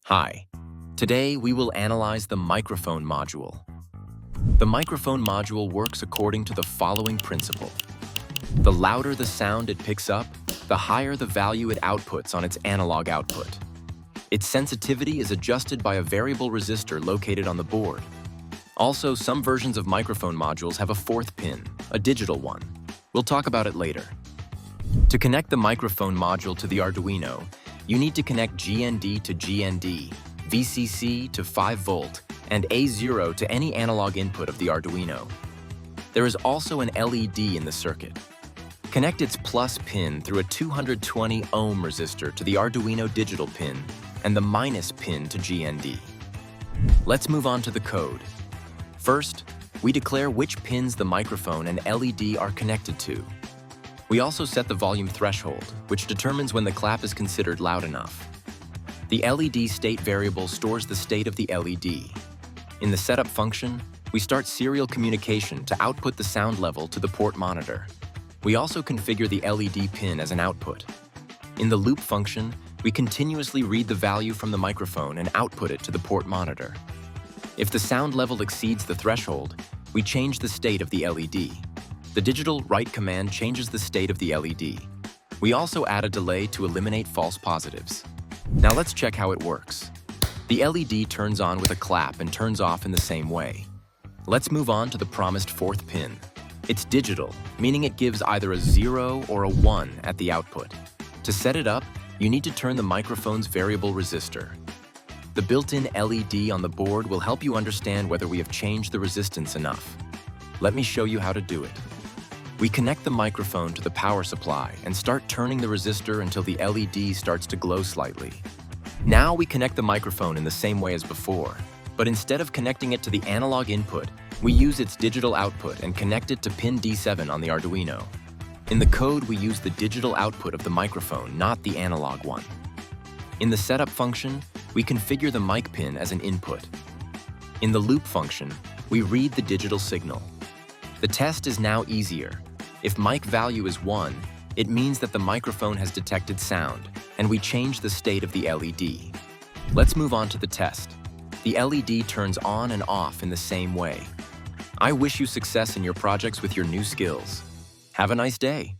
Hi. Today we will analyze the microphone module. The microphone module works according to the following principle. The louder the sound it picks up, the higher the value it outputs on its analog output. Its sensitivity is adjusted by a variable resistor located on the board. Also, some versions of microphone modules have a fourth pin, a digital one. We'll talk about it later. To connect the microphone module to the Arduino, you need to connect GND to GND, VCC to 5 volt, and A0 to any analog input of the Arduino. There is also an LED in the circuit. Connect its plus pin through a 220 ohm resistor to the Arduino digital pin and the minus pin to GND. Let's move on to the code. First, we declare which pins the microphone and LED are connected to. We also set the volume threshold, which determines when the clap is considered loud enough. The LED state variable stores the state of the LED. In the setup function, we start serial communication to output the sound level to the port monitor. We also configure the LED pin as an output. In the loop function, we continuously read the value from the microphone and output it to the port monitor. If the sound level exceeds the threshold, we change the state of the LED. The digital write command changes the state of the LED. We also add a delay to eliminate false positives. Now let's check how it works. The LED turns on with a clap and turns off in the same way. Let's move on to the promised fourth pin. It's digital, meaning it gives either a 0 or a 1 at the output. To set it up, you need to turn the microphone's variable resistor. The built-in LED on the board will help you understand whether we have changed the resistance enough. Let me show you how to do it. We connect the microphone to the power supply and start turning the resistor until the LED starts to glow slightly. Now we connect the microphone in the same way as before, but instead of connecting it to the analog input, we use its digital output and connect it to pin D7 on the Arduino. In the code, we use the digital output of the microphone, not the analog one. In the setup function, we configure the mic pin as an input. In the loop function, we read the digital signal. The test is now easier. If mic value is 1, it means that the microphone has detected sound, and we change the state of the LED. Let's move on to the test. The LED turns on and off in the same way. I wish you success in your projects with your new skills. Have a nice day.